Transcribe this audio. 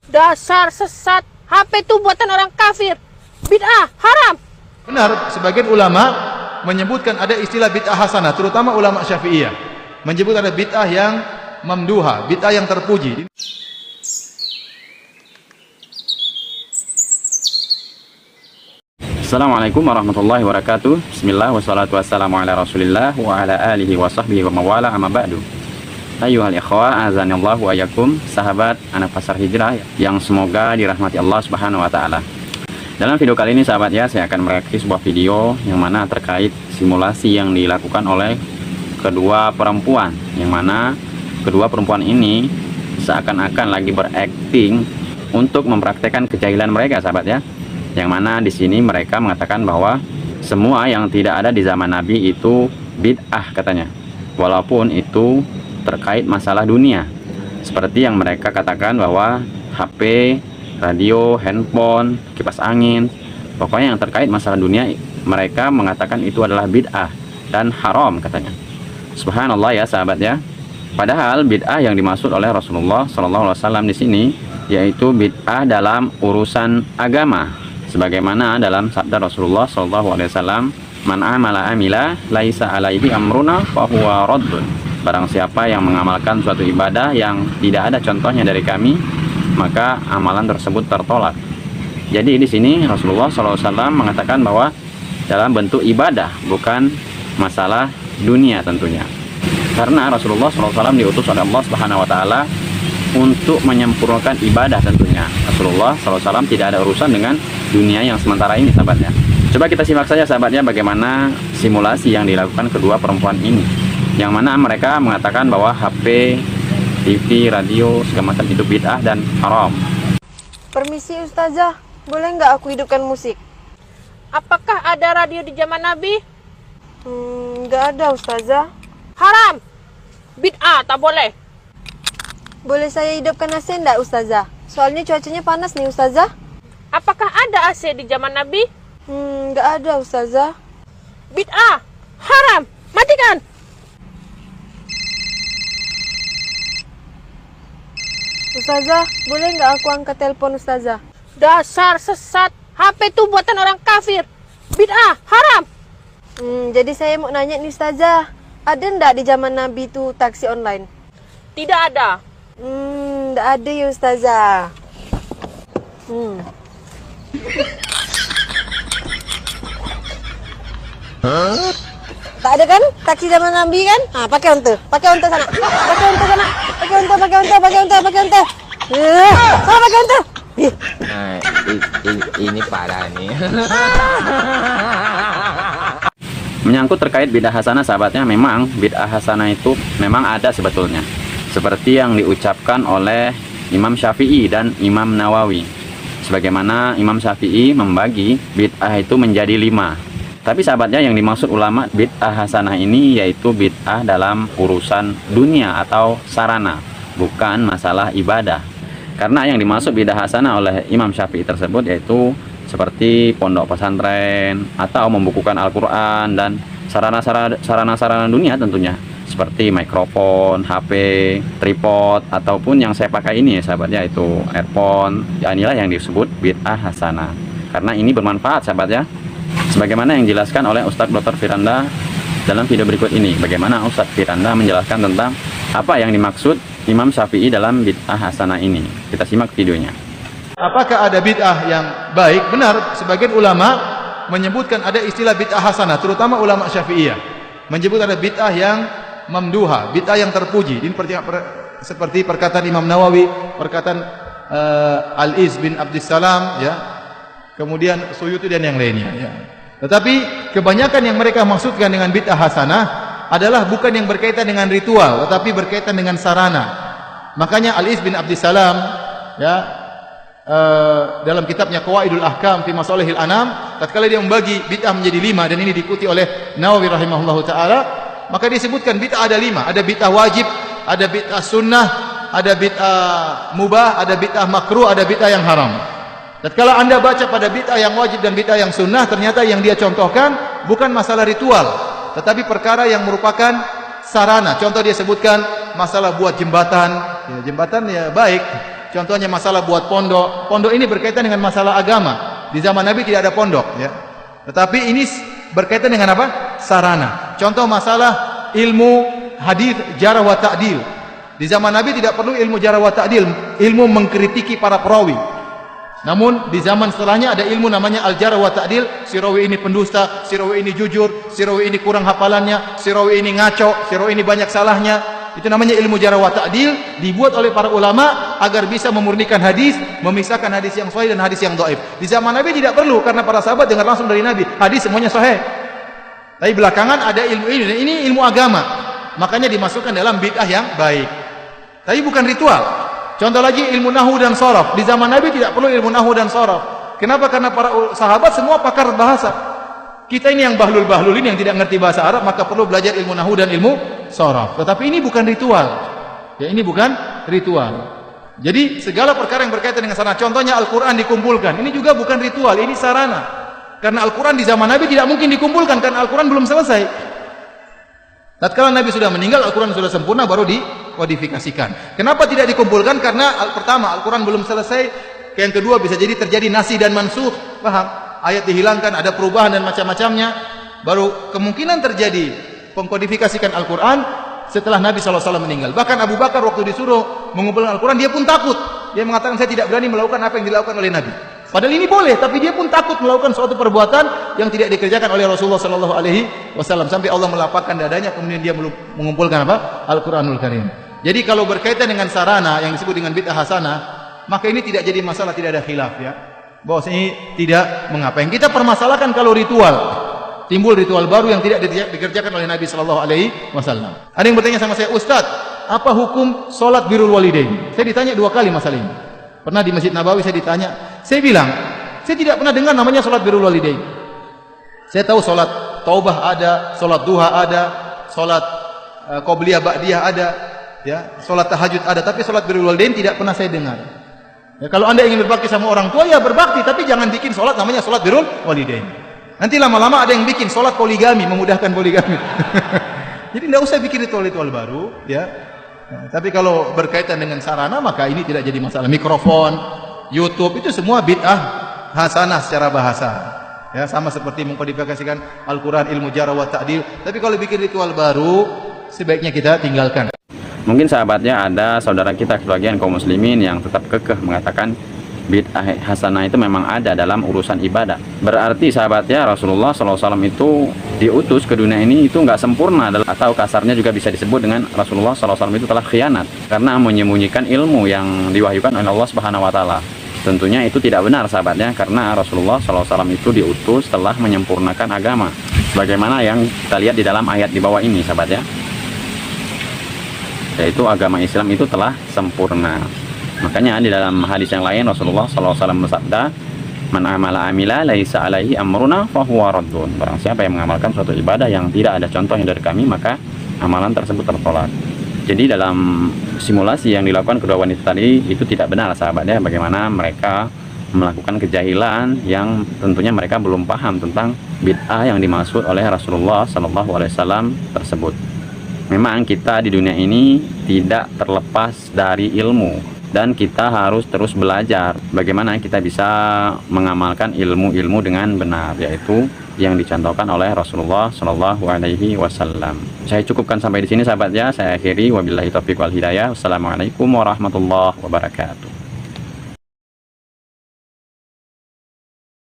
Dasar sesat, HP itu buatan orang kafir. Bid'ah, haram. Benar, sebagian ulama menyebutkan ada istilah bid'ah hasanah, terutama ulama Syafi'iyah. Menyebut ada bid'ah yang mamduha, bid'ah yang terpuji. Assalamualaikum warahmatullahi wabarakatuh. Bismillah wassalatu wassalamu ala rasulillah wa ala alihi wa sahbihi wa mawala amma ba'du. Ayyuhal ikhwa, azanillahu wa ayakum, sahabat anak pasar hijrah yang semoga dirahmati Allah subhanahu wa ta'ala. Dalam video kali ini sahabat ya, saya akan mereaksi sebuah video yang mana terkait simulasi yang dilakukan oleh kedua perempuan, yang mana kedua perempuan ini seakan-akan lagi berakting untuk mempraktekkan kejahilan mereka sahabat ya. Yang mana di sini mereka mengatakan bahwa semua yang tidak ada di zaman Nabi itu bid'ah katanya, walaupun itu terkait masalah dunia, seperti yang mereka katakan bahwa HP, radio, handphone, kipas angin, pokoknya yang terkait masalah dunia mereka mengatakan itu adalah bid'ah dan haram katanya. Subhanallah ya sahabat ya. Padahal bid'ah yang dimaksud oleh Rasulullah SAW di sini yaitu bid'ah dalam urusan agama. Sebagaimana dalam sabda Rasulullah SAW, man amala amila laisa alaihi amruna fahuwa raddun. Barang siapa yang mengamalkan suatu ibadah yang tidak ada contohnya dari kami, maka amalan tersebut tertolak. Jadi di sini Rasulullah SAW mengatakan bahwa dalam bentuk ibadah, bukan masalah dunia tentunya. Karena Rasulullah SAW diutus oleh Allah Subhanahu Wa Taala untuk menyempurnakan ibadah tentunya. Rasulullah SAW tidak ada urusan dengan dunia yang sementara ini sahabatnya. Coba kita simak saja sahabatnya bagaimana simulasi yang dilakukan kedua perempuan ini, yang mana mereka mengatakan bahwa HP, TV, radio, segala macam itu bid'ah dan haram. Permisi Ustazah, boleh nggak aku hidupkan musik? Apakah ada radio di zaman Nabi? Nggak ada Ustazah. Haram. Bid'ah, tak boleh. Boleh saya hidupkan AC nggak Ustazah? Soalnya cuacanya panas nih Ustazah. Apakah ada AC di zaman Nabi? Nggak ada Ustazah. Bid'ah, haram. Matikan. Ustazah, boleh nggak aku angkat telepon Ustazah? Dasar sesat, HP itu buatan orang kafir. Bid'ah, haram. Jadi saya mau nanya nih Ustazah, ada nggak di zaman Nabi itu taksi online? Tidak ada. Nggak ada ya Ustazah. Tak ada kan? Taksi zaman Nabi kan? Pakai unta sana. Pakai unta sana. Pakai unta. Sana pakai unta. Ini parah nih. Menyangkut terkait bid'ah hasanah sahabatnya, memang bid'ah hasanah itu memang ada sebetulnya, seperti yang diucapkan oleh Imam Syafi'i dan Imam Nawawi. Sebagaimana Imam Syafi'i membagi bid'ah itu menjadi 5. Tapi sahabatnya yang dimaksud ulama bid'ah hasanah ini yaitu bid'ah dalam urusan dunia atau sarana, bukan masalah ibadah. Karena yang dimaksud bid'ah hasanah oleh Imam Syafi'i tersebut yaitu seperti pondok pesantren atau membukukan Al-Quran dan sarana-sarana dunia tentunya, seperti mikrofon, HP, tripod, ataupun yang saya pakai ini ya sahabat ya, itu earphone. Ya, inilah yang disebut bid'ah hasanah, karena ini bermanfaat sahabat ya. Sebagaimana yang dijelaskan oleh Ustadz Dr. Firanda dalam video berikut ini, bagaimana Ustadz Firanda menjelaskan tentang apa yang dimaksud Imam Syafi'i dalam bid'ah hasanah ini. Kita simak videonya. Apakah ada bid'ah yang baik? Benar, sebagian ulama menyebutkan ada istilah bid'ah hasanah, terutama ulama Syafi'iyah menyebut ada bid'ah yang mamduha, bid'ah yang terpuji. Ini seperti perkataan Imam Nawawi, perkataan Al-Iz bin Abdissalam ya, kemudian Suyuti dan yang lainnya ya. Tetapi kebanyakan yang mereka maksudkan dengan bid'ah hasanah adalah bukan yang berkaitan dengan ritual, tetapi berkaitan dengan sarana. Makanya Al-Iz bin Abdissalam ya, dalam kitabnya Qawaidul Ahkam fi Masalihil Anam, tatkala dia membagi bid'ah menjadi 5, dan ini diikuti oleh Nawawi rahimahullahu taala, maka disebutkan bid'ah ada 5. Ada bid'ah wajib, ada bid'ah sunnah, ada bid'ah mubah, ada bid'ah makruh, ada bid'ah yang haram. Tatkala Anda baca pada bid'ah yang wajib dan bid'ah yang sunnah, ternyata yang dia contohkan bukan masalah ritual, tetapi perkara yang merupakan sarana. Contoh dia sebutkan masalah buat jembatan, ya, jembatan ya baik, Contohnya masalah buat pondok. Pondok ini berkaitan dengan masalah agama. Di zaman Nabi tidak ada pondok, ya. Tetapi ini berkaitan dengan apa? Sarana. Contoh masalah ilmu hadis jarh wa ta'dil. Di zaman Nabi tidak perlu ilmu jarh wa ta'dil, ilmu mengkritiki para perawi. Namun di zaman setelahnya ada ilmu namanya al-jarh wa ta'dil. Si rawi ini pendusta, si rawi ini jujur, si rawi ini kurang hafalannya, si rawi ini ngaco, si rawi ini banyak salahnya. Itu namanya ilmu jarh wa ta'dil, dibuat oleh para ulama agar bisa memurnikan hadis, memisahkan hadis yang sahih dan hadis yang dhaif. Di zaman Nabi tidak perlu karena para sahabat dengar langsung dari Nabi, hadis semuanya sahih. Tapi belakangan ada ilmu ini ilmu agama. Makanya dimasukkan dalam bid'ah yang baik. Tapi bukan ritual. Contoh lagi ilmu nahwu dan sharaf. Di zaman Nabi tidak perlu ilmu nahwu dan sharaf. Kenapa? Karena para sahabat semua pakar bahasa. Kita ini yang bahlul-bahlul ini yang tidak ngerti bahasa Arab, maka perlu belajar ilmu nahwu dan ilmu sharaf. Tetapi ini bukan ritual. Ya, ini bukan ritual. Jadi segala perkara yang berkaitan dengan sarana, contohnya Al-Qur'an dikumpulkan. Ini juga bukan ritual, ini sarana. Karena Al-Qur'an di zaman Nabi tidak mungkin dikumpulkan karena Al-Qur'an belum selesai. Tatkala Nabi sudah meninggal, Al-Qur'an sudah sempurna baru dikodifikasikan. Kenapa tidak dikumpulkan? Karena pertama, Al-Qur'an belum selesai. Yang kedua, bisa jadi terjadi nasih dan mansukh. Paham? Ayat dihilangkan, ada perubahan dan macam-macamnya. Baru kemungkinan terjadi mengkodifikasikan Al-Quran setelah Nabi SAW meninggal. Bahkan Abu Bakar waktu disuruh mengumpulkan Al-Quran, dia pun takut. Dia mengatakan, saya tidak berani melakukan apa yang dilakukan oleh Nabi. Padahal ini boleh, tapi dia pun takut melakukan suatu perbuatan yang tidak dikerjakan oleh Rasulullah SAW. Sampai Allah melapangkan dadanya, kemudian dia mengumpulkan apa? Al-Quranul Karim. Jadi kalau berkaitan dengan sarana yang disebut dengan bid'ah hasanah, maka ini tidak jadi masalah, tidak ada khilaf, ya. Bahwasanya tidak mengapa. Yang kita permasalahkan kalau ritual, timbul ritual baru yang tidak dikerjakan oleh Nabi sallallahu alaihi wasallam. Ada yang bertanya sama saya, "Ustaz, apa hukum salat birrul walidain?" Saya ditanya 2 kali masalah ini. Pernah di Masjid Nabawi saya ditanya. Saya bilang, saya tidak pernah dengar namanya salat birrul walidain. Saya tahu salat taubah ada, salat duha ada, salat qobliyah ba'diyah ada, ya, salat tahajud ada, tapi salat birrul walidain tidak pernah saya dengar. Ya, kalau Anda ingin berbakti sama orang tua, ya berbakti, tapi jangan bikin sholat namanya sholat birrul walidain. Nanti lama-lama ada yang bikin sholat poligami, memudahkan poligami. Jadi tidak usah bikin ritual-ritual baru, ya. Nah, tapi kalau berkaitan dengan sarana, maka ini tidak jadi masalah. Mikrofon, YouTube, itu semua bid'ah hasanah secara bahasa. Ya, sama seperti mengkodifikasikan Al-Quran, ilmu jarh wa ta'dil. Tapi kalau bikin ritual baru, sebaiknya kita tinggalkan. Mungkin sahabatnya ada saudara kita sebagian kaum muslimin yang tetap kekeh mengatakan bid'ah hasanah itu memang ada dalam urusan ibadah. Berarti sahabatnya Rasulullah SAW itu diutus ke dunia ini itu nggak sempurna, atau kasarnya juga bisa disebut dengan Rasulullah SAW itu telah khianat karena menyembunyikan ilmu yang diwahyukan oleh Allah Subhanahu Wa Taala. Tentunya itu tidak benar sahabatnya, karena Rasulullah SAW itu diutus telah menyempurnakan agama. Sebagaimana yang kita lihat di dalam ayat di bawah ini sahabatnya, yaitu agama Islam itu telah sempurna. Makanya di dalam hadis yang lain Rasulullah SAW bersabda, "Man amala amila laisa alaihi amruna fahuwa raddun." Barang siapa yang mengamalkan suatu ibadah yang tidak ada contohnya dari kami, maka amalan tersebut tertolak. Jadi dalam simulasi yang dilakukan kedua wanita tadi itu tidak benar sahabatnya, bagaimana mereka melakukan kejahilan yang tentunya mereka belum paham tentang bid'ah yang dimaksud oleh Rasulullah SAW tersebut. Memang kita di dunia ini tidak terlepas dari ilmu, dan kita harus terus belajar bagaimana kita bisa mengamalkan ilmu-ilmu dengan benar, yaitu yang dicontohkan oleh Rasulullah SAW. Saya cukupkan sampai di sini sahabat ya. Saya akhiri, wabillahi taufiq wal hidayah. Wassalamualaikum warahmatullahi wabarakatuh.